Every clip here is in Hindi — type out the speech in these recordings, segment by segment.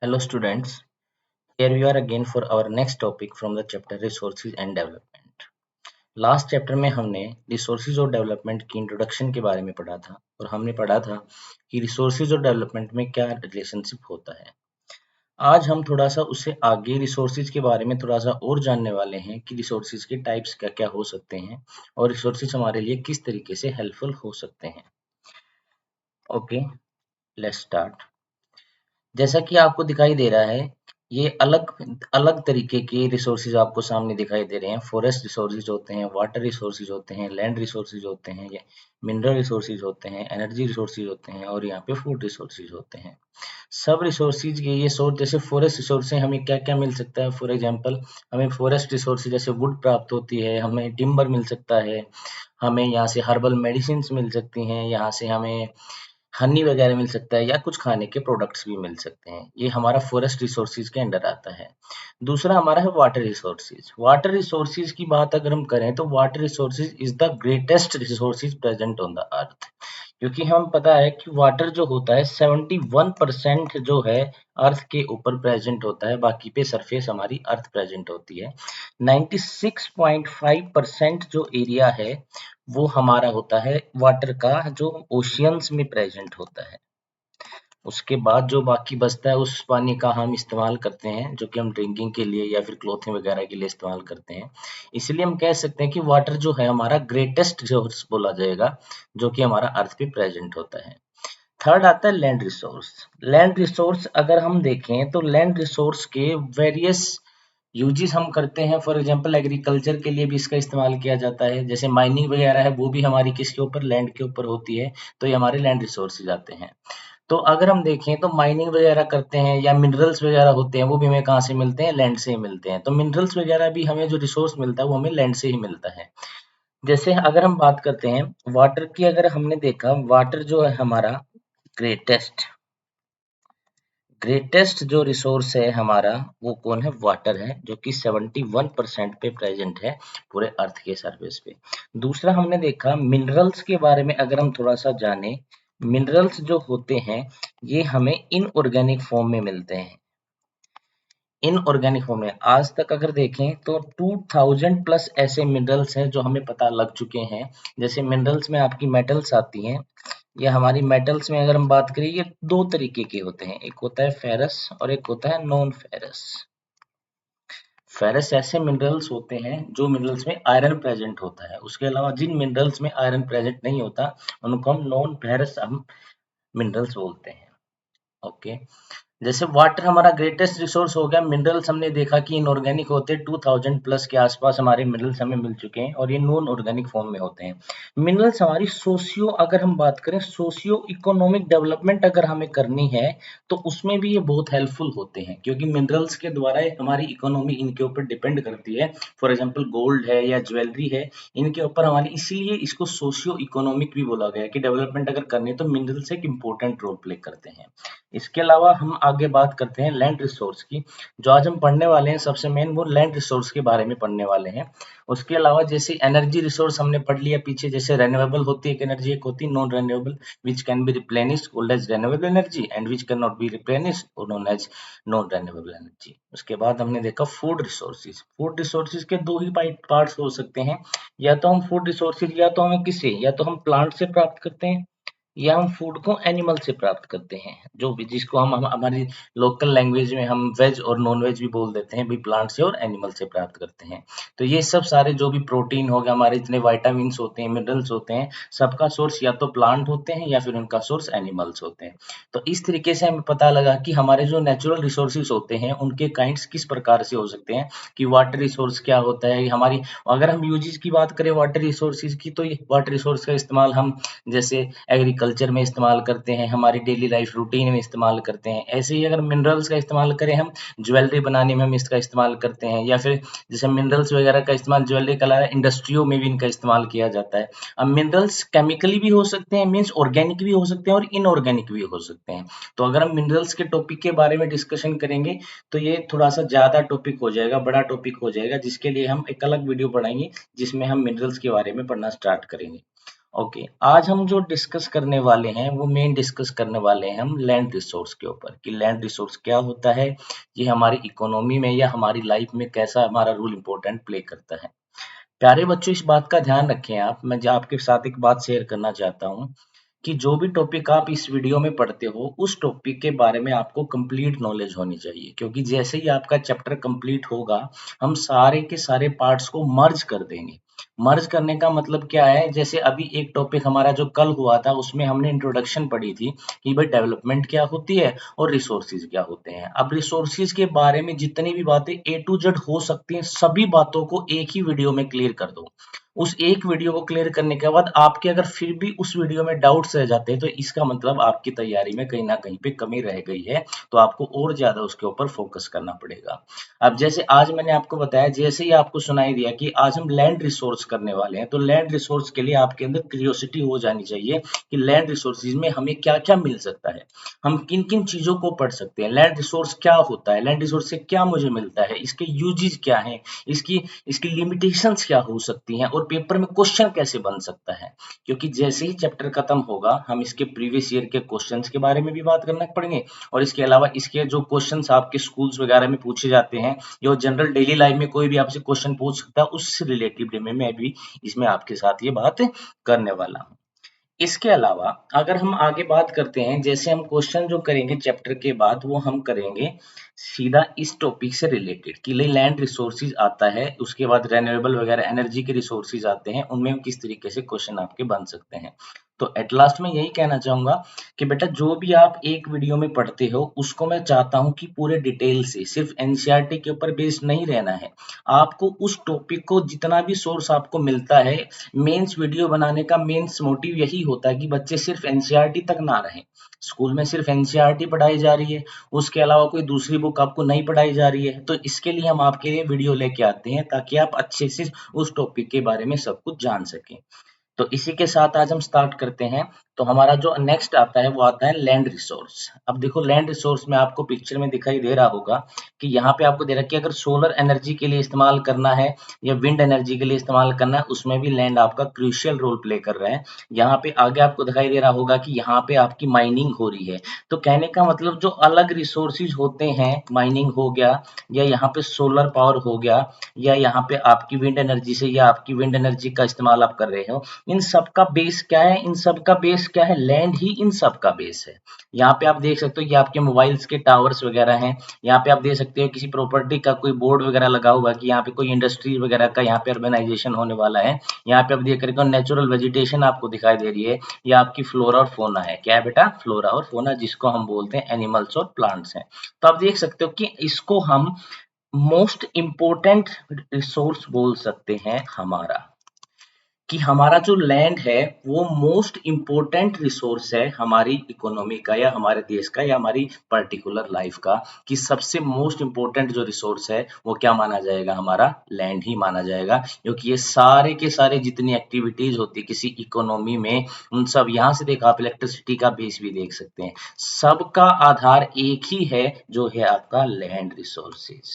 Hello students, here we are again for our next topic from the chapter Resources and Development. Last chapter में हमने रिसोर्सेज और डेवलपमेंट की इंट्रोडक्शन के बारे में पढ़ा था और हमने पढ़ा था कि रिसोर्सेज और डेवलपमेंट में क्या रिलेशनशिप होता है। आज हम थोड़ा सा उससे आगे रिसोर्सेज के बारे में थोड़ा सा और जानने वाले हैं कि रिसोर्सेज के टाइप्स क्या क्या हो सकते हैं और रिसोर्सेज हमारे लिए किस तरीके से हेल्पफुल हो सकते हैं। Okay, let's start. जैसा कि आपको दिखाई दे रहा है, ये अलग अलग तरीके के रिसोर्सेज आपको सामने दिखाई दे रहे हैं। फॉरेस्ट रिसोर्सेज होते हैं, वाटर रिसोर्सेज होते हैं, लैंड रिसोर्सेज होते हैं, ये मिनरल रिसोर्सेज होते हैं, एनर्जी रिसोर्सेज होते हैं और यहाँ पे फूड रिसोर्सेज होते हैं। सब रिसोर्सेज के ये सोर्स, जैसे फॉरेस्ट रिसोर्स से हमें क्या क्या मिल सकता है। फॉर एग्जांपल, हमें फॉरेस्ट रिसोर्सेज जैसे वुड प्राप्त होती है, हमें टिम्बर मिल सकता है, हमें यहाँ से हर्बल मेडिसिन मिल सकती हैं, यहाँ से हमें हनी वगैरह मिल सकता है या कुछ खाने के प्रोडक्ट्स भी मिल सकते हैं। ये हमारा फॉरेस्ट रिसोर्सेज के अंडर आता है। दूसरा हमारा है वाटर रिसोर्सेज। वाटर रिसोर्सेज की बात अगर हम करें तो water resources is the greatest resources present on the earth. क्योंकि हम पता है कि वाटर जो होता है 71% जो है अर्थ के ऊपर प्रेजेंट होता है, बाकी पे सरफेस हमारी अर्थ प्रेजेंट होती है। 96.5% जो एरिया है वो हमारा होता है वाटर का, जो ओशियंस में प्रेजेंट होता है। उसके बाद जो बाकी बचता है उस पानी का हम इस्तेमाल करते हैं, जो कि हम ड्रिंकिंग के लिए या फिर क्लोथिंग वगैरह के लिए इस्तेमाल करते हैं। इसलिए हम कह सकते हैं कि वाटर जो है हमारा ग्रेटेस्ट रिसोर्स बोला जाएगा, जो कि हमारा अर्थ पे प्रेजेंट होता है। थर्ड आता है लैंड रिसोर्स। लैंड रिसोर्स अगर हम देखें तो लैंड रिसोर्स के वेरियस यूजेस हम करते हैं। फॉर एग्जांपल, एग्रीकल्चर के लिए भी इसका इस्तेमाल किया जाता है। जैसे माइनिंग वगैरह है, वो भी हमारी किसके ऊपर, लैंड के ऊपर होती है, तो ये हमारे लैंड रिसोर्सेज आते हैं। तो अगर हम देखें तो माइनिंग वगैरह करते हैं या मिनरल्स वगैरह होते हैं, वो भी हमें कहाँ से मिलते हैं, लैंड से ही मिलते हैं। तो मिनरल्स वगैरह भी हमें जो रिसोर्स मिलता है वो हमें लैंड से ही मिलता है। जैसे अगर हम बात करते हैं वाटर की, अगर हमने देखा वाटर जो है हमारा ग्रेटेस्ट ग्रेटेस्ट जो रिसोर्स है हमारा, वो कौन है, वाटर है, जो कि 71% पे प्रेजेंट है पूरे अर्थ के सरफेस पे। दूसरा हमने देखा मिनरल्स के बारे में, अगर हम थोड़ा सा जाने, मिनरल्स जो होते हैं ये हमें इनऑर्गेनिक फॉर्म में मिलते हैं। इनऑर्गेनिक फॉर्म में आज तक अगर देखें तो 2000 प्लस ऐसे मिनरल्स हैं जो हमें पता लग चुके हैं। जैसे मिनरल्स में आपकी मेटल्स आती हैं, या हमारी मेटल्स में अगर हम बात करें, ये दो तरीके के होते हैं, एक होता है फेरस और एक होता है नॉन फेरस। फेरस ऐसे मिनरल्स होते हैं जो मिनरल्स में आयरन प्रेजेंट होता है। उसके अलावा जिन मिनरल्स में आयरन प्रेजेंट नहीं होता उनको हम नॉन फेरस हम मिनरल्स बोलते हैं। ओके, जैसे वाटर हमारा ग्रेटेस्ट रिसोर्स हो गया। मिनरल्स हमने देखा कि इनऑर्गेनिक होते हैं, 2000 प्लस के आसपास हमारे मिनरल्स हमें मिल चुके हैं और ये नॉन ऑर्गेनिक फॉर्म में होते हैं। मिनरल्स हमारी सोशियो, अगर हम बात करें सोशियो इकोनॉमिक डेवलपमेंट अगर हमें करनी है तो उसमें भी ये बहुत हेल्पफुल होते हैं, क्योंकि मिनरल्स के द्वारा हमारी इकोनॉमी इनके ऊपर डिपेंड करती है। फॉर एग्जाम्पल गोल्ड है या ज्वेलरी है, इनके ऊपर हमारी, इसीलिए इसको सोशियो इकोनॉमिक भी बोला गया है कि डेवलपमेंट अगर करनी है तो मिनरल्स एक इंपॉर्टेंट रोल प्ले करते हैं। इसके अलावा हम आगे बात करते हैं लैंड रिसोर्स की। जो आज हम पढ़ने वाले हैं सबसे मेन वो लैंड रिसोर्स के बारे में पढ़ने वाले हैं। उसके अलावा जैसे एनर्जी रिसोर्स हमने पढ़ लिया पीछे, जैसे रेन्यूएबल होती है एक एनर्जी, एक होती है non renewable, which can be replenished called as renewable energy and which can not be replenished और known as non renewable energy. उसके बाद हमने देखा फूड रिसोर्सेज। फूड रिसोर्सेज के दो ही पार्ट्स हो सकते हैं, या तो हम फूड रिसोर्सेज या तो हमें किससे, या तो हम प्लांट से प्राप्त करते हैं या हम फूड को एनिमल से प्राप्त करते हैं, जो भी जिसको हम हमारी लोकल लैंग्वेज में हम वेज और नॉन वेज भी बोल देते हैं, भी प्लांट से और एनिमल से प्राप्त करते हैं। तो ये सब सारे जो भी प्रोटीन हो गया, हमारे जितने विटामिन्स होते हैं, मिनरल्स होते हैं, सबका सोर्स या तो प्लांट होते हैं या फिर उनका सोर्स एनिमल्स होते हैं। तो इस तरीके से हमें पता लगा कि हमारे जो नेचुरल रिसोर्सेज होते हैं उनके काइंड्स किस प्रकार से हो सकते हैं, कि वाटर रिसोर्स क्या होता है हमारी। अगर हम यूजेस की बात करें वाटर रिसोर्सेज की, तो ये वाटर रिसोर्स का इस्तेमाल हम जैसे एग्रीकल्चर में इस्तेमाल करते हैं, हमारी डेली लाइफ रूटीन में इस्तेमाल करते हैं। ऐसे ही अगर मिनरल्स का इस्तेमाल करें हम, ज्वेलरी बनाने में हम इसका इस्तेमाल करते हैं, या फिर जैसे मिनरल्स वगैरह का इस्तेमाल ज्वेलरी के अलावा इंडस्ट्रियों में भी इनका इस्तेमाल किया जाता है। अब मिनरल्स केमिकली भी हो सकते हैं, मीन्स ऑर्गेनिक भी हो सकते हैं और इनऑर्गेनिक भी हो सकते हैं। तो अगर हम मिनरल्स के टॉपिक के बारे में डिस्कशन करेंगे तो ये थोड़ा सा ज्यादा टॉपिक हो जाएगा, बड़ा टॉपिक हो जाएगा, जिसके लिए हम एक अलग वीडियो बनाएंगे जिसमें हम मिनरल्स के बारे में पढ़ना स्टार्ट करेंगे। ओके, आज हम जो डिस्कस करने वाले हैं वो मेन डिस्कस करने वाले हैं हम लैंड रिसोर्स के ऊपर कि लैंड रिसोर्स क्या होता है, ये हमारी इकोनॉमी में या हमारी लाइफ में कैसा हमारा रोल इम्पोर्टेंट प्ले करता है। प्यारे बच्चों, इस बात का ध्यान रखें आप, मैं जो आपके साथ एक बात शेयर करना चाहता हूँ कि जो भी टॉपिक आप इस वीडियो में पढ़ते हो उस टॉपिक के बारे में आपको कंप्लीट नॉलेज होनी चाहिए, क्योंकि जैसे ही आपका चैप्टर कंप्लीट होगा हम सारे के सारे पार्ट्स को मर्ज कर देंगे। मर्ज करने का मतलब क्या है, जैसे अभी एक टॉपिक हमारा जो कल हुआ था उसमें हमने इंट्रोडक्शन पढ़ी थी कि भाई डेवलपमेंट क्या होती है और रिसोर्सेज क्या होते हैं। अब रिसोर्सेज के बारे में जितनी भी बातें ए टू जेड हो सकती हैं सभी बातों को एक ही वीडियो में क्लियर कर दो। उस एक वीडियो को क्लियर करने के बाद आपके अगर फिर भी उस वीडियो में डाउट्स रह जाते हैं तो इसका मतलब आपकी तैयारी में कहीं ना कहीं पे कमी रह गई है, तो आपको और ज्यादा उसके ऊपर फोकस करना पड़ेगा। अब जैसे आज मैंने आपको बताया, जैसे ही आपको सुनाई दिया कि आज हम लैंड रिसोर्स करने वाले हैं, तो लैंड रिसोर्स के लिए आपके अंदर क्यूरियोसिटी हो जानी चाहिए कि लैंड रिसोर्सेज में हमें क्या क्या मिल सकता है, हम किन किन चीजों को पढ़ सकते हैं, लैंड रिसोर्स क्या होता है, लैंड रिसोर्स से क्या मुझे मिलता है, इसके यूजेस क्या है, इसकी इसकी लिमिटेशंस क्या हो सकती हैं और पेपर में क्वेश्चन कैसे बन सकता है। क्योंकि जैसे ही चैप्टर खत्म होगा हम इसके प्रीवियस ईयर के क्वेश्चंस के बारे में भी बात करना पड़ेंगे, और इसके अलावा इसके जो क्वेश्चंस आपके स्कूल्स वगैरह में पूछे जाते हैं या जनरल डेली लाइफ में कोई भी आपसे क्वेश्चन पूछ सकता है, उससे रिलेटेड में मैं भी इसमें आपके साथ ये बात करने वाला हूँ। इसके अलावा अगर हम आगे बात करते हैं, जैसे हम क्वेश्चन जो करेंगे चैप्टर के बाद वो हम करेंगे सीधा इस टॉपिक से रिलेटेड कि लैंड रिसोर्सेज आता है, उसके बाद रेन्यूएबल वगैरह एनर्जी के रिसोर्सेज आते हैं, उनमें किस तरीके से क्वेश्चन आपके बन सकते हैं। तो एट लास्ट में यही कहना चाहूंगा कि बेटा जो भी आप एक वीडियो में पढ़ते हो उसको मैं चाहता हूं कि पूरे डिटेल से, सिर्फ एनसीईआरटी के ऊपर बेस्ड नहीं रहना है। आपको उस टॉपिक को जितना भी सोर्स आपको मिलता है, मेंस वीडियो बनाने का मेंस मोटिव यही होता है कि बच्चे सिर्फ एनसीईआरटी तक ना रहें। स्कूल में सिर्फ एनसीईआरटी पढ़ाई जा रही है, उसके अलावा कोई दूसरी बुक आपको नहीं पढ़ाई जा रही है, तो इसके लिए हम आपके लिए वीडियो लेके आते हैं ताकि आप अच्छे से उस टॉपिक के बारे में सब कुछ जान सकें। तो इसी के साथ आज हम स्टार्ट करते हैं। तो हमारा जो नेक्स्ट आता है वो आता है लैंड रिसोर्स। अब देखो लैंड रिसोर्स में आपको पिक्चर में दिखाई दे रहा होगा कि यहाँ पे आपको दे रखी है, अगर सोलर एनर्जी के लिए इस्तेमाल करना है या विंड एनर्जी के लिए इस्तेमाल करना है, उसमें भी लैंड आपका क्रूशियल रोल प्ले कर रहा है। यहाँ पे आगे आपको दिखाई दे रहा होगा कि यहाँ पे आपकी माइनिंग हो रही है। तो कहने का मतलब जो अलग रिसोर्सेज होते हैं, माइनिंग हो गया या यहाँ पे सोलर पावर हो गया या यहाँ पे आपकी विंड एनर्जी से या आपकी विंड एनर्जी का इस्तेमाल आप कर रहे हो, इन सब का बेस क्या है, इन सब का बेस क्या है, लैंड ही इन सब का बेस है। यहाँ पे आप देख सकते हो ये आपके मोबाइल्स के टावर्स वगैरह हैं। यहाँ पे आप देख सकते हो किसी प्रॉपर्टी का कोई बोर्ड वगैरह लगा हुआ है कि यहाँ पे कोई इंडस्ट्री वगैरह का यहाँ पे अर्बनाइजेशन होने वाला है। यहाँ पे आप देख रहे हो नेचुरल वेजिटेशन आपको दिखाई दे रही है। ये आपकी फ्लोरा और फोना है। क्या है बेटा? फ्लोरा और फोना, जिसको हम बोलते हैं एनिमल्स और प्लांट्स हैं। तो आप देख सकते हो कि इसको हम मोस्ट इम्पोर्टेंट रिसोर्स बोल सकते हैं हमारा, कि हमारा जो लैंड है वो मोस्ट इम्पोर्टेंट रिसोर्स है हमारी इकोनॉमी का या हमारे देश का या हमारी पर्टिकुलर लाइफ का, कि सबसे मोस्ट इम्पोर्टेंट जो रिसोर्स है वो क्या माना जाएगा, हमारा लैंड ही माना जाएगा। क्योंकि ये सारे के सारे जितनी एक्टिविटीज होती है किसी इकोनॉमी में, उन सब, यहाँ से देखा आप इलेक्ट्रिसिटी का बेस भी देख सकते हैं, सबका आधार एक ही है जो है आपका लैंड रिसोर्सेज।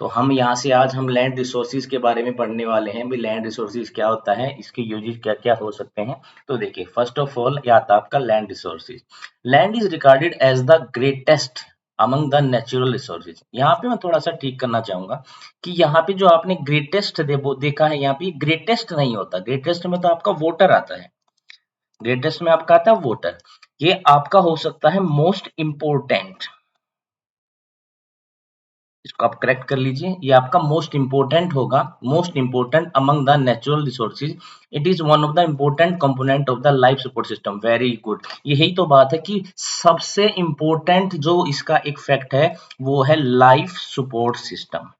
तो हम यहाँ से आज हम लैंड रिसोर्सेज के बारे में पढ़ने वाले हैं भी, लैंड रिसोर्सेज क्या होता है, इसके यूजेस क्या क्या हो सकते हैं। तो देखिए फर्स्ट ऑफ ऑल क्या आता है आपका land resources. Land is regarded as the greatest among the natural resources. यहाँ पे मैं थोड़ा सा ठीक करना चाहूंगा कि यहाँ पे जो आपने ग्रेटेस्ट देखा है, यहाँ पे ग्रेटेस्ट नहीं होता, ग्रेटेस्ट में तो आपका वोटर आता है, ग्रेटेस्ट में आपका आता है वोटर। ये आपका हो सकता है मोस्ट इम्पोर्टेंट, इसको आप करेक्ट कर लीजिए, ये आपका मोस्ट इंपोर्टेंट होगा, most important among the natural resources. It is one of the important component of the life support system. Very good, यही तो बात है कि सबसे इंपोर्टेंट जो इसका एक फैक्ट है वो है लाइफ सपोर्ट सिस्टम।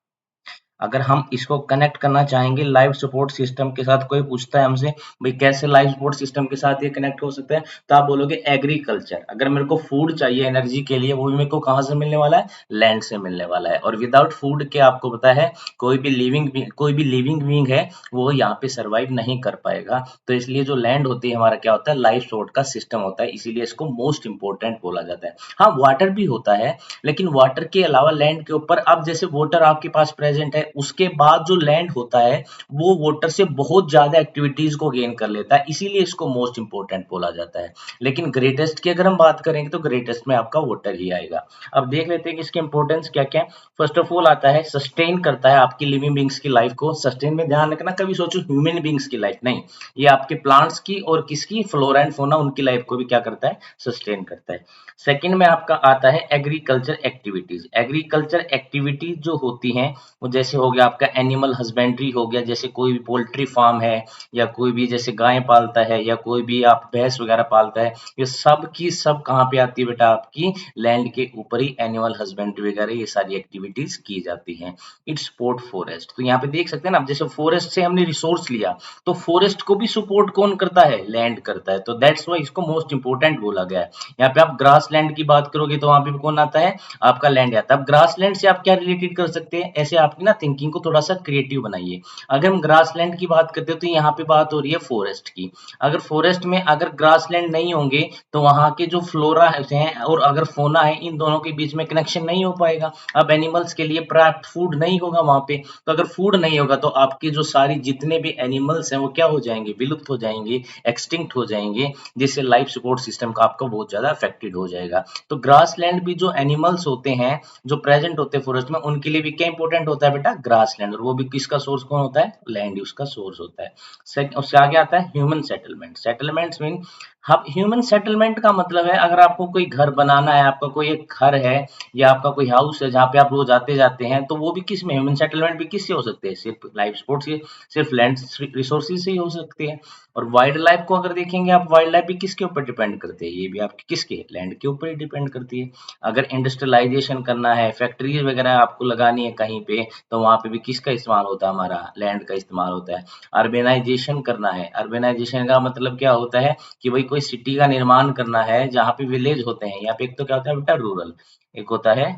अगर हम इसको कनेक्ट करना चाहेंगे लाइफ सपोर्ट सिस्टम के साथ, कोई पूछता है हमसे भाई कैसे लाइफ सपोर्ट सिस्टम के साथ ये कनेक्ट हो सकता है, तो आप बोलोगे एग्रीकल्चर। अगर मेरे को फूड चाहिए एनर्जी के लिए, वो भी मेरे को कहाँ से मिलने वाला है, लैंड से मिलने वाला है। और विदाउट फूड के आपको पता है कोई भी लिविंग बीइंग है वो यहाँ पे सर्वाइव नहीं कर पाएगा। तो इसलिए जो लैंड होती है हमारा क्या होता है, लाइफ सपोर्ट का सिस्टम होता है, इसीलिए इसको मोस्ट इंपोर्टेंट बोला जाता है। हाँ वाटर भी होता है, लेकिन वाटर के अलावा लैंड के ऊपर, अब जैसे वाटर आपके पास प्रेजेंट है उसके बाद जो लैंड होता है वो वाटर से बहुत ज्यादा एक्टिविटीज को गेन कर लेता है, इसीलिए इसको मोस्ट इंपोर्टेंट बोला जाता है। लेकिन ग्रेटेस्ट की अगर हम बात करेंगे तो ग्रेटेस्ट में आपका वाटर ही आएगा। अब देख लेते हैं कि इसके इंपॉर्टेंस क्या क्या है। फर्स्ट ऑफ ऑल आता है सस्टेन करता है आपकी लिविंग बींग्स की लाइफ को। सस्टेन में ध्यान रखना, कभी सोचो ह्यूमन बींग्स की लाइफ नहीं, ये आपके प्लांट्स की और किसकी, फ्लोरा एंड फोना, उनकी लाइफ को भी क्या करता है, सस्टेन करता है। सेकंड में आपका आता है एग्रीकल्चर एक्टिविटीज। एग्रीकल्चर एक्टिविटीज जो होती हैं वो जैसे हो गया आपका एनिमल हस्बेंड्री हो गया, जैसे कोई भी पोल्ट्री फार्म है या कोई भी जैसे गाय पालता है या कोई भी आप भैंस वगैरह पालता है, ये सब की सब कहाँ पे आती है बेटा, आपकी लैंड के ऊपर ही एनिमल हस्बेंड्री वगैरह ये सारी एक्टिविटीज की जाती हैं। It's support forest. तो यहाँ पे देख सकते हैं ना, जैसे फॉरेस्ट से हमने रिसोर्स लिया तो फॉरेस्ट को भी सपोर्ट कौन करता है, लैंड करता है। तो दैट्स वाई इसको मोस्ट इंपोर्टेंट बोला गया है। यहाँ पे आप ग्रास लैंड की बात करोगे तो वहां पे कौन आता है, आपका लैंड आता है। अब ग्रास लैंड से आप क्या रिलेटेड कर सकते हैं, ऐसे आपकी ना थिंकिंग को थोड़ा सा क्रिएटिव बनाइए। अगर हम ग्रास लैंड की बात करते हैं तो यहाँ पे बात हो रही है फॉरेस्ट की। अगर फॉरेस्ट में अगर ग्रास लैंड नहीं होंगे तो वहां के जो फ्लोरा है और अगर फोना है, इन दोनों के बीच में कनेक्शन नहीं हो पाएगा। अब एनिमल्स के लिए पर्याप्त फूड नहीं होगा वहां पे, तो अगर फूड नहीं होगा तो आपके जो सारी जितने भी एनिमल्स हैं वो क्या हो जाएंगे, विलुप्त हो जाएंगे, एक्सटिंक्ट हो जाएंगे, जिससे लाइफ सपोर्ट सिस्टम का आपका बहुत ज्यादा अफेक्टेड हो जाएगा। तो ग्रास लैंड भी जो एनिमल्स होते हैं जो प्रेजेंट होते हैं फॉरेस्ट में, उनके लिए भी क्या इंपॉर्टेंट होता है बेटा, ग्रास लैंड। और वो भी किसका सोर्स कौन होता है, लैंड यूज का सोर्स होता है। उससे आगे आता है ह्यूमन सेटलमेंट। सेटलमेंट्स मीन, हम ह्यूमन सेटलमेंट का मतलब है अगर आपको कोई घर बनाना है, आपका कोई एक घर है या आपका कोई हाउस है जहाँ पे आप रोज आते जाते हैं, तो वो भी किस में, ह्यूमन सेटलमेंट भी किससे हो सकते हैं, सिर्फ लाइफ सपोर्ट से, सिर्फ लैंड रिसोर्सेज से ही हो सकते हैं। और वाइल्ड लाइफ को अगर देखेंगे आप, वाइल्ड लाइफ भी किसके ऊपर डिपेंड करते हैं, ये भी आपके किसके, लैंड के ऊपर ही डिपेंड करती है। अगर इंडस्ट्रियलाइजेशन करना है, फैक्ट्रीज वगैरह आपको लगानी है कहीं पे, तो वहां पे भी किसका इस्तेमाल होता है, हमारा लैंड का इस्तेमाल होता है। अर्बेनाइजेशन करना है, अर्बेनाइजेशन का मतलब क्या होता है कि भाई कोई सिटी का निर्माण करना है जहाँ पे विलेज होते हैं। यहाँ पे एक तो क्या होता है बेटा, रूरल, एक होता है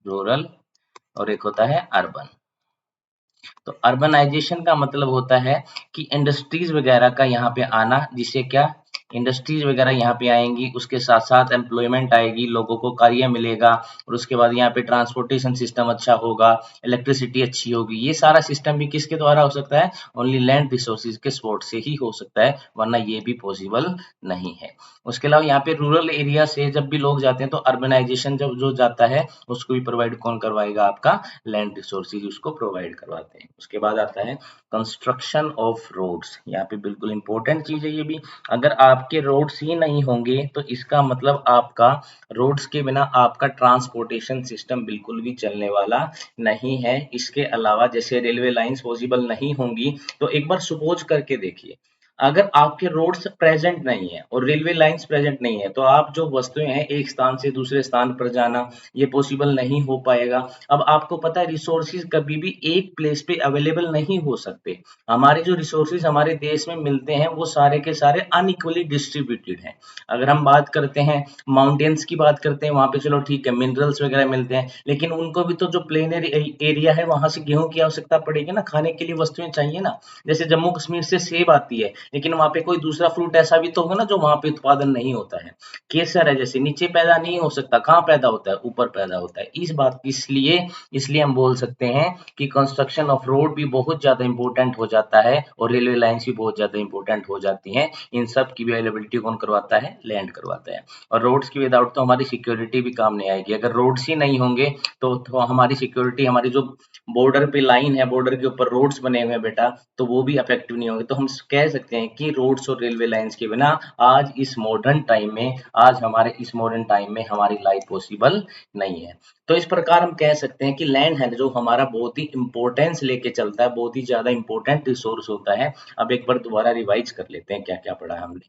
रूरल और एक होता है अर्बन। तो अर्बनाइजेशन का मतलब होता है कि इंडस्ट्रीज वगैरह का यहाँ पे आना, जिससे क्या, इंडस्ट्रीज वगैरह यहाँ पे आएंगी, उसके साथ साथ एम्प्लॉयमेंट आएगी, लोगों को कार्य मिलेगा, और उसके बाद यहाँ पे ट्रांसपोर्टेशन सिस्टम अच्छा होगा, इलेक्ट्रिसिटी अच्छी होगी। ये सारा सिस्टम भी किसके द्वारा हो सकता है, ओनली लैंड रिसोर्सेज के सपोर्ट से ही हो सकता है, वरना ये भी पॉसिबल नहीं है। उसके अलावा यहाँ पे रूरल एरिया से जब भी लोग जाते हैं तो अर्बनाइजेशन जब जो जाता है उसको भी प्रोवाइड कौन करवाएगा, आपका लैंड रिसोर्सेज उसको प्रोवाइड करवाते हैं। उसके बाद आता है कंस्ट्रक्शन ऑफ रोड्स। यहाँ पे बिल्कुल इंपॉर्टेंट चीज है ये भी। अगर आपके रोड्स ही नहीं होंगे तो इसका मतलब आपका रोड्स के बिना आपका ट्रांसपोर्टेशन सिस्टम बिल्कुल भी चलने वाला नहीं है। इसके अलावा जैसे रेलवे लाइंस पॉसिबल नहीं होंगी, तो एक बार सपोज करके देखिए, अगर आपके रोड्स प्रेजेंट नहीं है और रेलवे लाइंस प्रेजेंट नहीं है तो आप जो वस्तुएं हैं एक स्थान से दूसरे स्थान पर जाना ये पॉसिबल नहीं हो पाएगा। अब आपको पता है रिसोर्सेज कभी भी एक प्लेस पे अवेलेबल नहीं हो सकते। हमारे जो रिसोर्सेज हमारे देश में मिलते हैं वो सारे के सारे अनइक्वली डिस्ट्रीब्यूटेड हैं। अगर हम बात करते हैं माउंटेन्स की बात करते हैं, वहां पे चलो ठीक है मिनरल्स वगैरह मिलते हैं, लेकिन उनको भी तो जो प्लेन एरिया है वहां से गेहूं की आवश्यकता पड़ेगी ना, खाने के लिए वस्तुएं चाहिए ना। जैसे जम्मू कश्मीर से सेब आती है, लेकिन वहां पे कोई दूसरा फ्रूट ऐसा भी तो होगा ना जो वहां पे उत्पादन नहीं होता है। केसर है जैसे, नीचे पैदा नहीं हो सकता, कहाँ पैदा होता है, ऊपर पैदा होता है। इस बात इसलिए इसलिए हम बोल सकते हैं कि कंस्ट्रक्शन ऑफ रोड भी बहुत ज्यादा इंपॉर्टेंट हो जाता है और रेलवे लाइंस भी बहुत ज्यादा इंपॉर्टेंट हो जाती हैं। इन सब की भी अवेलेबिलिटी कौन करवाता है, लैंड करवाता है। और रोड्स की विदाउट तो हमारी सिक्योरिटी भी काम नहीं आएगी। अगर रोड्स ही नहीं होंगे तो हमारी सिक्योरिटी, हमारी जो बॉर्डर पे लाइन है, बॉर्डर के ऊपर रोड्स बने हुए हैं बेटा, तो वो भी इफेक्टिव नहीं होंगे। तो हम कह सकते हैं कि रोड्स और रेलवे लाइंस के बिना आज इस मॉडर्न टाइम में, आज हमारे इस मॉडर्न टाइम में हमारी लाइफ पॉसिबल नहीं है। तो इस प्रकार हम कह सकते हैं कि लैंड है जो हमारा बहुत ही इंपॉर्टेंस लेके चलता है, बहुत ही ज्यादा इंपॉर्टेंट रिसोर्स होता है। अब एक बार दोबारा रिवाइज कर लेते हैं क्या क्या पढ़ा है हमने।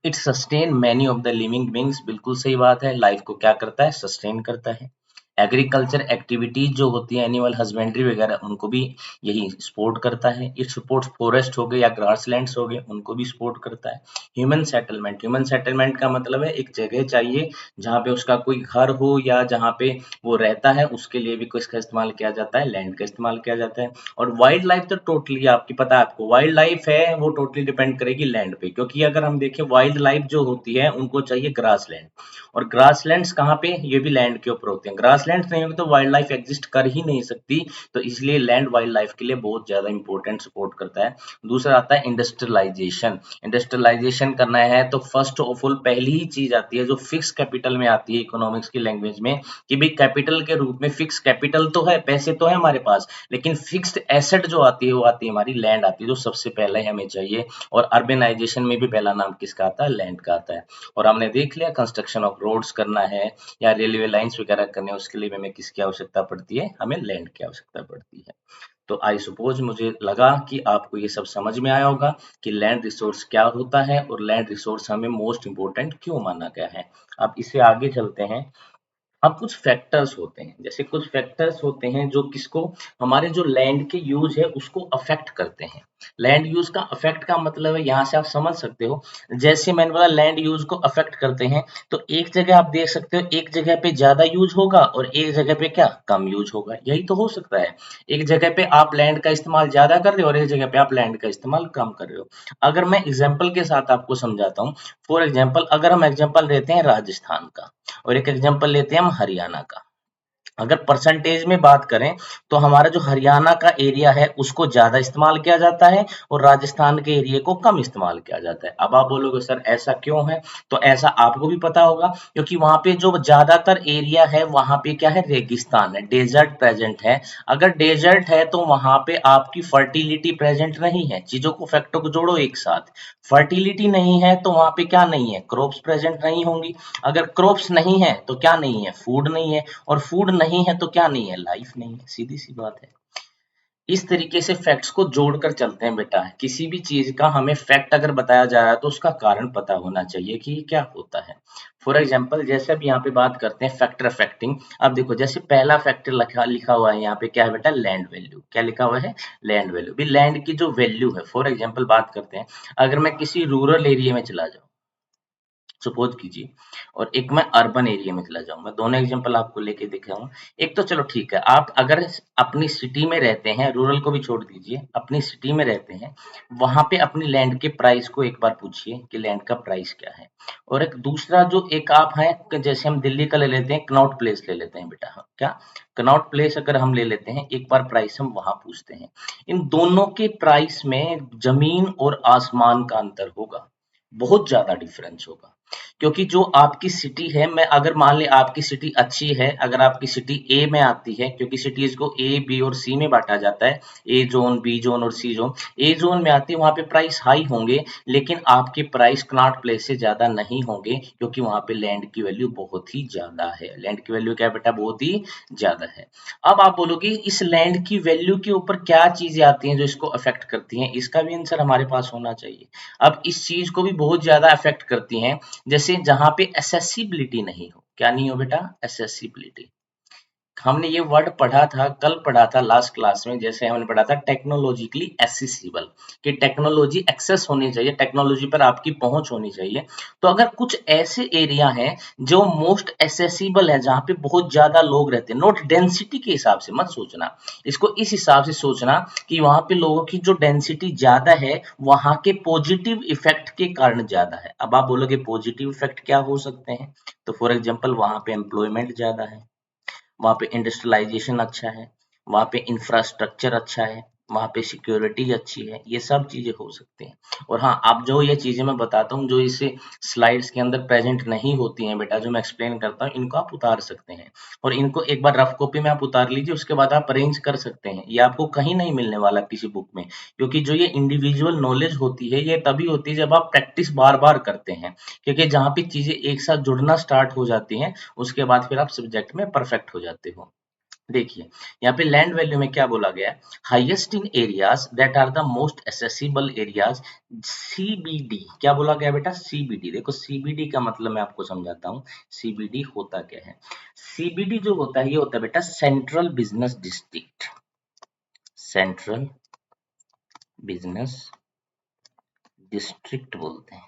It sustain many of the living beings, बिल्कुल सही बात है। लाइफ को क्या करता है, सस्टेन करता है। एग्रीकल्चर एक्टिविटीज जो होती है, एनिमल हस्बेंड्री वगैरह, उनको भी यही सपोर्ट करता है। इट सपोर्ट्स फॉरेस्ट हो गए या ग्रासलैंड्स हो गए, उनको भी सपोर्ट करता है। ह्यूमन सेटलमेंट, ह्यूमन सेटलमेंट का मतलब है एक जगह चाहिए जहाँ पे उसका कोई घर हो या जहाँ पे वो रहता है, उसके लिए भी किसका इस्तेमाल किया जाता है, लैंड का इस्तेमाल किया जाता है। और वाइल्ड लाइफ तो टोटली आपकी पता है, आपको वाइल्ड लाइफ है वो टोटली डिपेंड करेगी लैंड पे, क्योंकि अगर हम देखें वाइल्ड लाइफ जो होती है उनको चाहिए ग्रास लैंड। और ग्रास लैंड्स कहाँ पे, ये भी लैंड के ऊपर होते हैं। ग्रास ग्रासलैंड नहीं होगी तो वाइल्ड लाइफ एग्जिस्ट कर ही नहीं सकती, तो इसलिए लैंड वाइल्ड लाइफ के लिए बहुत ज्यादा इंपॉर्टेंट सपोर्ट करता है। दूसरा आता है इंडस्ट्रियलाइजेशन। इंडस्ट्रियलाइजेशन करना है तो फर्स्ट ऑफ ऑल पहली ही चीज आती है जो फिक्स कैपिटल में आती है इकोनॉमिक्स की लैंग्वेज में, कि भाई कैपिटल के रूप में फिक्स कैपिटल तो है, पैसे तो है हमारे पास, लेकिन फिक्स्ड एसेट जो आती है वो आती है हमारी लैंड आती है, जो सबसे पहले हमें चाहिए। और अर्बेनाइजेशन में भी पहला नाम किसका आता है? लैंड का आता है। और हमने देख लिया कंस्ट्रक्शन ऑफ रोड्स करना है या रेलवे लाइंस वगैरह करने हैं, उसके लिए हमें किसकी आवश्यकता पड़ती है? हमें लैंड की आवश्यकता पड़ती है। तो आई सपोज मुझे लगा कि आपको ये सब समझ में आया होगा कि लैंड रिसोर्स क्या होता है और लैंड रिसोर्स हमें मोस्ट इंपोर्टेंट क्यों माना गया है। अब इससे आगे चलते हैं। अब कुछ फैक्टर्स होते हैं, जैसे कुछ फैक्टर्स होते हैं जो किसको, हमारे जो लैंड के यूज है उसको अफेक्ट करते हैं। लैंड यूज का अफेक्ट का मतलब है, यहाँ से आप समझ सकते हो, जैसे मैंने बोला लैंड यूज को अफेक्ट करते हैं, तो एक जगह आप देख सकते हो एक जगह पे ज्यादा यूज होगा और एक जगह पे क्या कम यूज होगा, यही तो हो सकता है। एक जगह पे आप लैंड का इस्तेमाल ज्यादा कर रहे हो और एक जगह पे आप लैंड का इस्तेमाल कम कर रहे हो। अगर मैं एग्जाम्पल के साथ आपको समझाता हूँ, फॉर एग्जाम्पल अगर हम एग्जाम्पल लेते हैं राजस्थान का और एक एग्जांपल लेते हैं हम हरियाणा का। अगर परसेंटेज में बात करें तो हमारा जो हरियाणा का एरिया है उसको ज्यादा इस्तेमाल किया जाता है और राजस्थान के एरिया को कम इस्तेमाल किया जाता है। अब आप बोलोगे सर ऐसा क्यों है? तो ऐसा आपको भी पता होगा, क्योंकि वहां पे जो ज्यादातर एरिया है वहां पे क्या है? रेगिस्तान है, डेजर्ट प्रेजेंट है। अगर डेजर्ट है तो वहां पे आपकी फर्टिलिटी प्रेजेंट नहीं है। चीजों को, फैक्टों को जोड़ो एक साथ। फर्टिलिटी नहीं है तो वहां पे क्या नहीं है? क्रॉप्स प्रेजेंट नहीं होंगी। अगर क्रॉप्स नहीं है तो क्या नहीं है? फूड नहीं है। और फूड नहीं है तो क्या नहीं है? लाइफ नहीं है, सीधी सी बात है। इस तरीके से फैक्ट्स को जोड़कर चलते हैं बेटा। किसी भी चीज का हमें फैक्ट अगर बताया जा रहा है तो उसका कारण पता होना चाहिए कि ये क्या होता है। फॉर एग्जाम्पल जैसे अब यहाँ पे बात करते हैं फैक्टर अफेक्टिंग। अब देखो जैसे पहला फैक्टर लिखा लिखा हुआ है यहाँ पे, क्या है बेटा? Land value. क्या लिखा हुआ है? Land value. भी लैंड की जो वैल्यू है, फॉर एग्जाम्पल बात करते हैं, अगर मैं किसी रूरल एरिया में चला जाऊँ, सपोज कीजिए, और एक मैं अर्बन एरिया में चला जाऊँ, मैं दोनों एग्जांपल आपको लेके दिखाऊँ। एक तो चलो ठीक है, आप अगर अपनी सिटी में रहते हैं, रूरल को भी छोड़ दीजिए, अपनी सिटी में रहते हैं, वहां पे अपनी लैंड के प्राइस को एक बार पूछिए कि लैंड का प्राइस क्या है। और एक दूसरा जो एक आप है, जैसे हम दिल्ली का ले लेते हैं, कनॉट प्लेस ले लेते हैं बेटा, क्या कनॉट प्लेस अगर हम ले लेते हैं, एक बार प्राइस हम वहां पूछते हैं। इन दोनों के प्राइस में जमीन और आसमान का अंतर होगा, बहुत ज्यादा डिफरेंस होगा। क्योंकि जो आपकी सिटी है, मैं अगर मान ले आपकी सिटी अच्छी है, अगर आपकी सिटी ए में आती है, क्योंकि सिटीज को ए बी और सी में बांटा जाता है, ए जोन, बी जोन और सी जोन। ए जोन में आती है वहां पे प्राइस हाई होंगे, लेकिन आपके प्राइस कनॉट प्लेस से ज्यादा नहीं होंगे, क्योंकि वहां पे लैंड की वैल्यू बहुत ही ज्यादा है। लैंड की वैल्यू क्या है बेटा? बहुत ही ज्यादा है। अब आप बोलोगे इस लैंड की वैल्यू के ऊपर क्या चीजें आती हैं जो इसको अफेक्ट करती हैं, इसका भी आंसर हमारे पास होना चाहिए। अब इस चीज को भी बहुत ज्यादा अफेक्ट करती हैं, जैसे जहां पे एसेसिबिलिटी नहीं हो। क्या नहीं हो बेटा? एसेसिबिलिटी। हमने ये वर्ड पढ़ा था, कल पढ़ा था लास्ट क्लास में, जैसे हमने पढ़ा था टेक्नोलॉजिकली एसेसिबल, कि टेक्नोलॉजी एक्सेस होनी चाहिए, टेक्नोलॉजी पर आपकी पहुंच होनी चाहिए। तो अगर कुछ ऐसे एरिया हैं जो मोस्ट एसेसिबल है, जहां पे बहुत ज्यादा लोग रहते हैं, नोट डेंसिटी के हिसाब से मत सोचना, इसको इस हिसाब से सोचना कि वहां पे लोगों की जो डेंसिटी ज्यादा है, वहां के पॉजिटिव इफेक्ट के कारण ज्यादा है। अब आप बोलोगे पॉजिटिव इफेक्ट क्या हो सकते हैं? तो फॉर एग्जाम्पल वहां पे एम्प्लॉयमेंट ज्यादा है, वहाँ पे इंडस्ट्रियलाइजेशन अच्छा है, वहाँ पे इंफ्रास्ट्रक्चर अच्छा है, वहाँ पे सिक्योरिटी अच्छी है, ये सब चीजें हो सकती हैं। और हाँ, अब जो ये चीजें मैं बताता हूँ जो इसे स्लाइड्स के अंदर प्रेजेंट नहीं होती हैं बेटा, जो मैं एक्सप्लेन करता हूँ, इनको आप उतार सकते हैं और इनको एक बार रफ कॉपी में आप उतार लीजिए, उसके बाद आप अरेंज कर सकते हैं। ये आपको कहीं नहीं मिलने वाला किसी बुक में, क्योंकि जो ये इंडिविजुअल नॉलेज होती है ये तभी होती है जब आप प्रैक्टिस बार बार करते हैं, क्योंकि जहाँ पे चीजें एक साथ जुड़ना स्टार्ट हो जाती हैं उसके बाद फिर आप सब्जेक्ट में परफेक्ट हो जाते हो। देखिए, यहाँ पे लैंड वैल्यू में क्या बोला गया है? Highest in areas that are the most accessible areas, CBD. क्या बोला गया बेटा? सीबीडी। देखो सीबीडी का मतलब मैं आपको समझाता हूँ, सीबीडी होता क्या है। सीबीडी जो होता है ये होता है बेटा central business district, central business district बोलते हैं।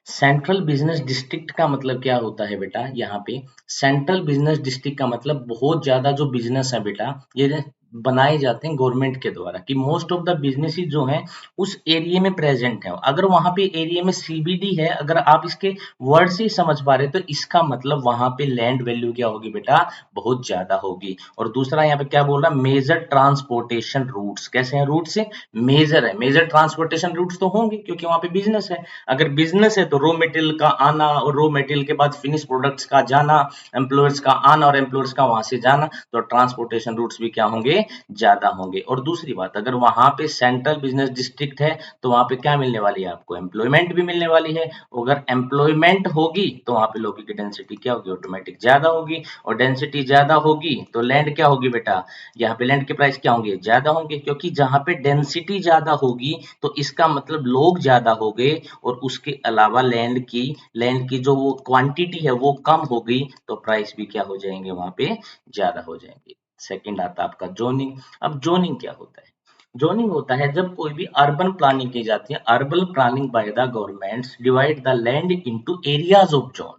सेंट्रल बिजनेस डिस्ट्रिक्ट का मतलब क्या होता है बेटा? यहाँ पे सेंट्रल बिजनेस डिस्ट्रिक्ट का मतलब बहुत ज्यादा जो बिजनेस है बेटा, ये बनाए जाते हैं गवर्नमेंट के द्वारा कि मोस्ट ऑफ द बिजनेसेस जो हैं उस एरिया में प्रेजेंट हैं। अगर वहां पे एरिया में सीबीडी है, अगर आप इसके वर्ड से ही समझ पा रहे, तो इसका मतलब वहां पे लैंड वैल्यू क्या होगी बेटा, बहुत ज्यादा होगी। और दूसरा यहाँ पे क्या बोल रहा है, मेजर ट्रांसपोर्टेशन रूट्स, कैसे हैं रूट से, मेजर है, मेजर ट्रांसपोर्टेशन रूट्स तो होंगे क्योंकि वहां पे बिजनेस है। अगर बिजनेस है तो रॉ मटेरियल का आना और रॉ मटेरियल के बाद फिनिश प्रोडक्ट्स का जाना, एम्प्लॉयर्स का आना और एम्प्लॉयर्स का वहां से जाना, तो ट्रांसपोर्टेशन रूट्स भी क्या होंगे, ज्यादा होंगे। और दूसरी बात, अगर वहां पे सेंट्रल बिजनेस डिस्ट्रिक्ट है तो वहां पे क्या मिलने वाली है आपको, एम्प्लॉयमेंट भी मिलने वाली है। अगर एम्प्लॉयमेंट होगी तो वहां पे लोगों की डेंसिटी क्या होगी, ऑटोमेटिक ज्यादा होगी। और डेंसिटी ज्यादा होगी तो लैंड क्या होगी बेटा, यहाँ पे लैंड के प्राइस क्या होंगे, ज्यादा होंगे। क्योंकि जहां पे डेंसिटी ज्यादा होगी तो इसका मतलब लोग ज्यादा हो गए, और उसके अलावा लैंड की जो वो क्वांटिटी है वो कम हो गई, तो प्राइस भी क्या हो जाएंगे, वहां पे ज्यादा हो जाएंगे। सेकंड आता है आपका जोनिंग। अब जोनिंग क्या होता है, जोनिंग होता है जब कोई भी अर्बन प्लानिंग की जाती है, urban planning by the governments divide the land into areas of zone.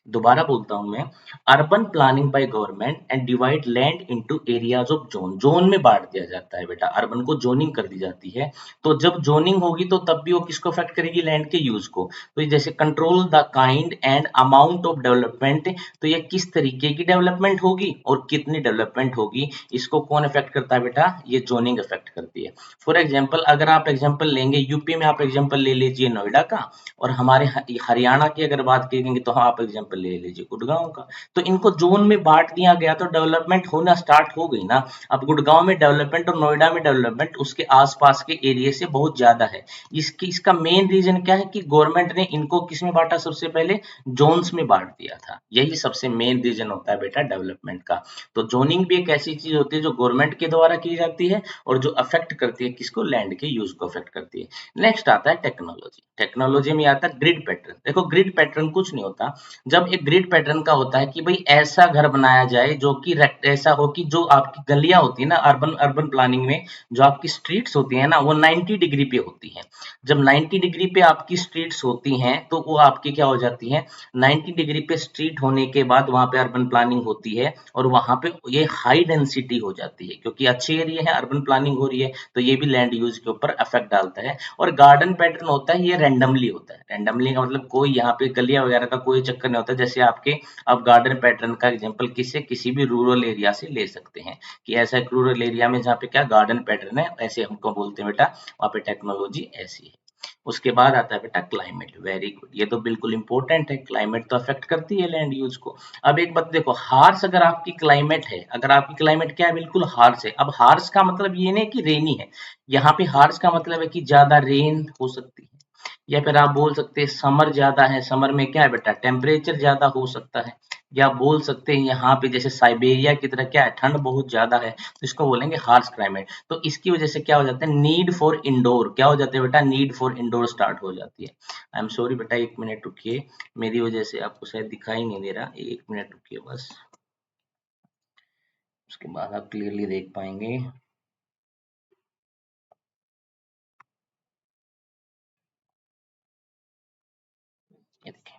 दोबारा बोलता हूं मैं, urban planning by government and divide land into areas of zone, zone में बांट दिया जाता है बेटा, अर्बन को जोनिंग कर दी जाती है। तो जब जोनिंग होगी तो तब भी वो किसको अफेक्ट करेगी, लैंड के यूज को। तो ये जैसे control the kind and amount of development, तो ये किस तरीके की डेवलपमेंट होगी और कितनी डेवलपमेंट होगी, इसको कौन अफेक्ट करता है बेटा, ये जोनिंग अफेक्ट करती है। फॉर एग्जाम्पल, अगर आप एग्जाम्पल लेंगे यूपी में, आप एग्जाम्पल ले लीजिए नोएडा का, और हमारे हरियाणा की अगर बात करेंगे तो आप एग्जाम्पल ले लीजिए गुड़गांव का। तो इनको जोन में बांट दिया गया तो डेवलपमेंट होना स्टार्ट हो गई ना। अब गुड़गांव में डेवलपमेंट और नोएडा में डेवलपमेंट उसके आसपास के एरिया से बहुत ज्यादा है। इसका मेन रीजन क्या है कि गवर्नमेंट ने इनको किस में बांटा, सबसे पहले जोन्स में बांट दिया था। यही सबसे मेन रीजन होता है बेटा डेवलपमेंट का। तो जोनिंग भी एक ऐसी चीज होती है जो गवर्नमेंट के द्वारा की जाती है और जो अफेक्ट करती है किसको, लैंड के यूज को अफेक्ट करती है। नेक्स्ट आता है टेक्नोलॉजी। टेक्नोलॉजी में आता है ग्रिड पैटर्न। देखो ग्रिड पैटर्न कुछ नहीं होता, जब एक ग्रिड पैटर्न का होता है कि भाई ऐसा घर बनाया जाए जो कि ऐसा हो कि जो आपकी गलियां होती है ना, अर्बन अर्बन प्लानिंग में जो आपकी स्ट्रीट्स होती है ना, वो 90 डिग्री पे होती है। जब 90 डिग्री पे आपकी स्ट्रीट्स होती हैं तो वो आपकी क्या हो जाती है, 90 डिग्री पे स्ट्रीट होने के बाद वहां पे अर्बन प्लानिंग होती है, और वहां पे ये हाई डेंसिटी हो जाती है क्योंकि अच्छे एरिया है, अर्बन प्लानिंग हो रही है, तो ये भी लैंड यूज के ऊपर इफेक्ट डालता है। और गार्डन पैटर्न होता है, ये रैंडमली होता है। रैंडमली का मतलब कोई यहाँ पे गलियां वगैरह का कोई चक्कर नहीं होता। जैसे आपके, आप गार्डन पैटर्न का एग्जांपल किसी भी रूरल एरिया से ले सकते हैं कि ऐसा एक रूरल एरिया में जहाँ पे क्या गार्डन पैटर्न है, ऐसे हमको बोलते हैं बेटा, वहाँ पे टेक्नोलॉजी ऐसी है। उसके बाद आता है बेटा क्लाइमेट। वेरी गुड, ये तो बिल्कुल इंपॉर्टेंट है, क्लाइमेट तो अफेक्ट करती है लैंड यूज को। अब एक बात देखो, हार्श अगर आपकी क्लाइमेट है, अगर आपकी क्लाइमेट क्या है, बिल्कुल हार्श है। अब हार्श का मतलब ये नहीं कि रेनी है, यहाँ पे हार्श का मतलब है कि ज्यादा रेन हो सकती है, या फिर आप बोल सकते हैं समर ज्यादा है, समर में क्या है बेटा, टेम्परेचर ज्यादा हो सकता है। या बोल सकते हैं यहाँ पे जैसे साइबेरिया की तरह क्या है, ठंड बहुत ज्यादा है, तो इसको बोलेंगे हार्श क्लाइमेट। तो इसकी वजह से क्या हो जाता है, नीड फॉर इंडोर, क्या हो जाता है बेटा, नीड फॉर इंडोर स्टार्ट हो जाती है। आई एम सॉरी बेटा, एक मिनट रुकिए, मेरी वजह से आपको शायद दिखाई नहीं दे रहा, एक मिनट रुकिए बस, उसके बाद आप क्लियरली देख पाएंगे। ये देखिए,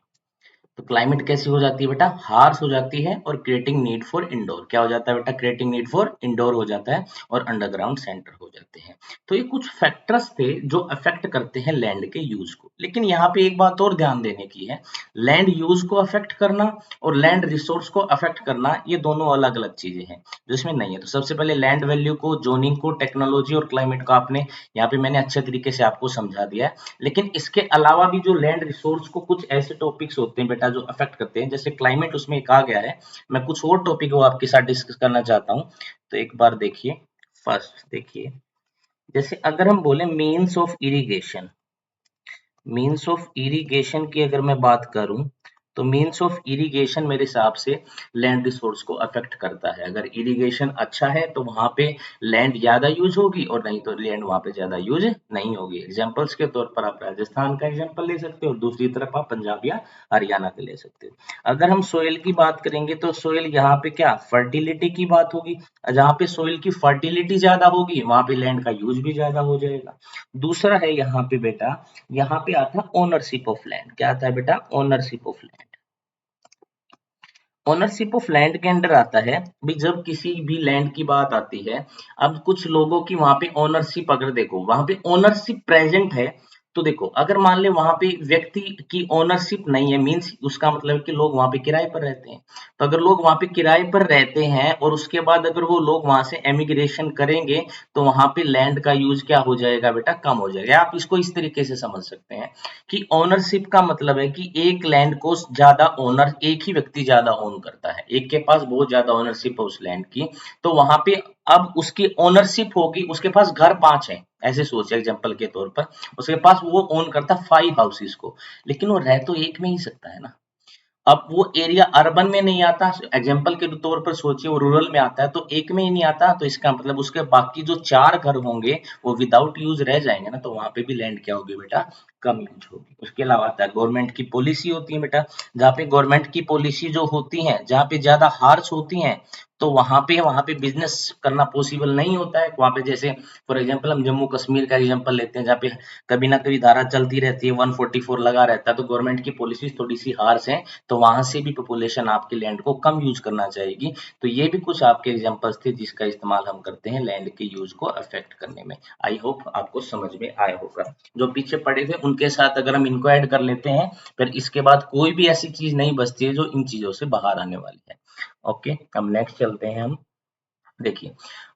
तो क्लाइमेट कैसी हो जाती है बेटा, हार्श हो जाती है, और क्रिएटिंग नीड फॉर इंडोर, क्या हो जाता है बेटा, क्रिएटिंग नीड फॉर इंडोर हो जाता है, और अंडरग्राउंड सेंटर हो जाते हैं। तो ये कुछ फैक्टर्स थे जो अफेक्ट करते हैं लैंड के यूज को। लेकिन यहाँ पे एक बात और ध्यान देने की है, लैंड यूज को अफेक्ट करना और लैंड रिसोर्स को अफेक्ट करना, ये दोनों अलग अलग चीजें हैं जिसमें नहीं है। तो सबसे पहले लैंड वैल्यू को, जोनिंग को, टेक्नोलॉजी और क्लाइमेट को आपने यहाँ पे मैंने अच्छे तरीके से आपको समझा दिया है। लेकिन इसके अलावा भी जो लैंड रिसोर्स को कुछ ऐसे टॉपिक्स होते हैं बेटा जो अफेक्ट करते हैं, जैसे क्लाइमेट उसमें एक आ गया है। मैं कुछ और टॉपिक वो आपके साथ डिस्कस करना चाहता हूँ, तो एक बार देखिए। फर्स्ट देखिए, जैसे अगर हम बोले मीन्स ऑफ इरिगेशन की अगर मैं बात करूं, तो मीन्स ऑफ इरिगेशन मेरे हिसाब से लैंड रिसोर्स को अफेक्ट करता है। अगर इरिगेशन अच्छा है तो वहां पे लैंड ज्यादा यूज होगी, और नहीं तो लैंड वहां पे ज्यादा यूज नहीं होगी। एग्जांपल्स के तौर पर आप राजस्थान का एग्जांपल ले सकते हो, और दूसरी तरफ आप पंजाब या हरियाणा का ले सकते हो। अगर हम सोइल की बात करेंगे तो सोइल यहाँ पे क्या, फर्टिलिटी की बात होगी। जहाँ पे सोइल की फर्टिलिटी ज्यादा होगी वहां पे लैंड का यूज भी ज्यादा हो जाएगा। दूसरा है यहाँ पे बेटा, यहाँ पे आता है ओनरशिप ऑफ लैंड। क्या आता है बेटा, ownership of land. Ownership of land के अंडर आता है भी जब किसी भी लैंड की बात आती है। अब कुछ लोगों की वहां पे ओनरशिप, अगर देखो वहां पे ओनरशिप प्रेजेंट है, तो देखो अगर मान ले वहां पे व्यक्ति की ओनरशिप नहीं है, मींस उसका मतलब है कि लोग वहां पे किराए पर रहते हैं। तो अगर लोग वहां पे किराए पर रहते हैं और उसके बाद अगर वो लोग वहां से एमिग्रेशन करेंगे, तो वहां पे लैंड का यूज क्या हो जाएगा बेटा, कम हो जाएगा। आप इसको इस तरीके से समझ सकते हैं कि ओनरशिप का मतलब है कि एक लैंड को ज्यादा ओनर, एक ही व्यक्ति ज्यादा ओन करता है, एक के पास बहुत ज्यादा ओनरशिप है उस लैंड की। तो वहां पे अब उसकी ओनरशिप होगी, उसके पास घर 5 है, ऐसे सोचे एग्जांपल के तौर पर, उसके पास वो ओन करता 5 हाउसेस को, लेकिन वो रह तो एक में ही सकता है ना। अब वो एरिया अर्बन में नहीं आता, एग्जाम्पल के तौर पर सोचिए वो रूरल में आता है, तो एक में ही नहीं आता, तो इसका मतलब उसके बाकी जो 4 घर होंगे वो विदाउट यूज रह जाएंगे ना, तो वहां पे भी लैंड क्या होगी बेटा, कम यूज होगी। उसके अलावा आता है गवर्नमेंट की पॉलिसी होती है बेटा, जहाँ पे गवर्नमेंट की पॉलिसी जो होती है, जहाँ पे ज्यादा हार्श होती है, तो वहां पे बिजनेस करना पॉसिबल नहीं होता है। वहां पे जैसे फॉर एग्जाम्पल हम जम्मू कश्मीर का एग्जाम्पल लेते हैं, जहाँ पे कभी ना कभी धारा चलती रहती है, 144 लगा रहता है, तो गवर्नमेंट की पॉलिसी थोड़ी सी हार्श है, तो वहां से भी पॉपुलेशन आपके लैंड को कम यूज करना चाहेगी। तो ये भी कुछ आपके एग्जांपल्स थे जिसका इस्तेमाल हम करते हैं लैंड के यूज को अफेक्ट करने में। आई होप आपको समझ में आया होगा। जो पीछे पड़े थे उनके साथ अगर हम इनको ऐड कर लेते हैं, फिर इसके बाद कोई भी ऐसी चीज नहीं बचती है जो इन चीजों से बाहर आने वाली है। ओके, अब नेक्स्ट चलते हैं हम। देखिए,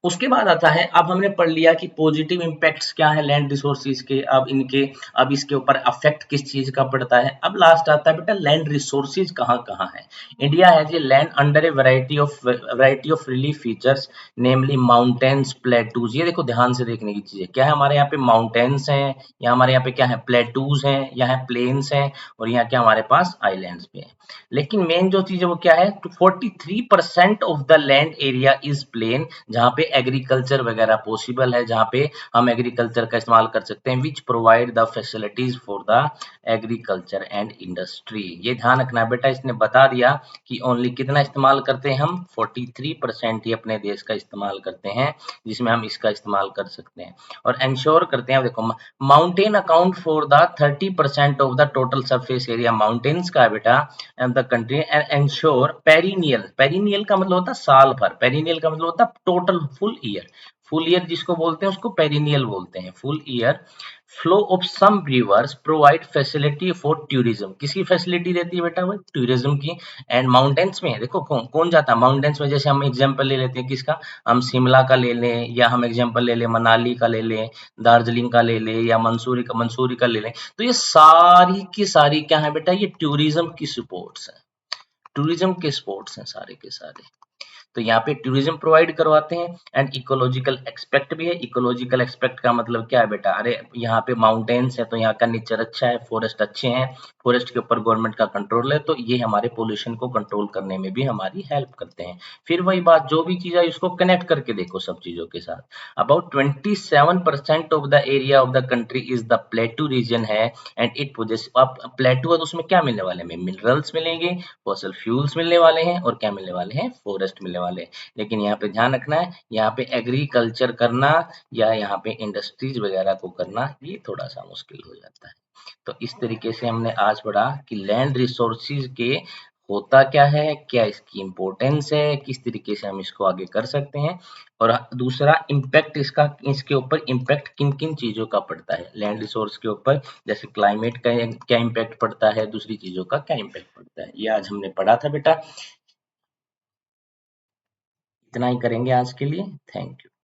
उसके बाद आता है, अब हमने पढ़ लिया कि पॉजिटिव इम्पैक्ट्स क्या है लैंड रिसोर्सेज के, अब इसके ऊपर अफेक्ट किस चीज का पड़ता है। अब लास्ट आता है बेटा लैंड रिसोर्सेज कहाँ कहाँ है। India has a land under A variety of relief features, namely mountains, plateaus. ये देखो ध्यान से देखने की चीज है, क्या है हमारे यहाँ पे माउंटेन्स हैं, या हमारे यहाँ पे क्या है, प्लेटूज हैं, यहाँ प्लेन्स हैं, और यहाँ क्या हमारे पास आइलैंड्स भी हैं। लेकिन मेन जो चीज है वो क्या है, 43% of the land area is plain, जहाँ पे एग्रीकल्चर वगैरह पॉसिबल है, जहाँ पे हम एग्रीकल्चर का इस्तेमाल कर सकते हैं, which provide the facilities for the agriculture and industry. ये ध्यान रखना बेटा, इसने बता दिया कि ओनली कितना इस्तेमाल करते हैं हम, 43% ही अपने देश का इस्तेमाल करते हैं जिसमें हम इसका इस्तेमाल कर सकते हैं। और इंश्योर करते हैं, देखो mountain account for the 30% of the total surface area, mountains का है बेटा and the country, and ensure perennial, perennial का मतलब होता है साल भर, पेरिनियल का मतलब होता है total full year, full year जिसको बोलते हैं उसको पेरिनियल बोलते हैं, full year flow of some rivers provide facility for tourism. किसकी फैसिलिटी रहती है बेटा, वो टूरिज्म की। एंड माउंटेन्स में देखो कौन कौन जाता है माउंटेन्स में, जैसे हम एग्जांपल ले लेते हैं किसका, हम शिमला का ले लें, या हम एग्जांपल ले लें मनाली का ले लें, दार्जिलिंग का ले लें, या मंसूरी का ले लें। तो ये सारी की सारी क्या है बेटा, ये टूरिज्म की स्पोर्ट्स है, टूरिज्म के स्पोर्ट्स हैं सारे के सारे। तो यहाँ पे टूरिज्म प्रोवाइड करवाते हैं, एंड इकोलॉजिकल एक्सपेक्ट भी है। इकोलॉजिकल एक्सपेक्ट का मतलब क्या है बेटा, अरे यहाँ पे माउंटेन्स है तो यहाँ का नेचर अच्छा है, फॉरेस्ट अच्छे हैं, फॉरेस्ट के ऊपर गवर्नमेंट का कंट्रोल है, तो ये हमारे पोल्यूशन को कंट्रोल करने में भी हमारी हेल्प करते हैं। फिर वही बात, जो भी चीज है इसको कनेक्ट करके देखो सब चीजों के साथ। About 27% of the area of the country is the plateau region है, एंड इट पोजेस, अब प्लेटू है तो उसमें क्या मिलने वाले हैं, मिनरल्स मिलेंगे, फॉसल फ्यूल्स मिलने वाले हैं, और क्या मिलने वाले हैं, फॉरेस्ट मिलने वाले हैं। लेकिन यहाँ पे ध्यान रखना है, यहाँ पे एग्रीकल्चर करना या यहाँ पे इंडस्ट्रीज वगैरह को करना ये थोड़ा सा मुश्किल हो जाता है। तो इस तरीके से हमने आज पढ़ा कि लैंड रिसोर्सेज के होता क्या है, क्या इसकी इम्पोर्टेंस है, किस तरीके से हम इसको आगे कर सकते हैं, और दूसरा इम्पैक्ट इसका, इसके ऊपर इम्पैक्ट किन किन चीजों का पड़ता है लैंड रिसोर्स के ऊपर, जैसे क्लाइमेट का क्या इम्पैक्ट पड़ता है, दूसरी चीजों का क्या इम्पैक्ट पड़ता है, ये आज हमने पढ़ा था बेटा। इतना ही करेंगे आज के लिए, थैंक यू।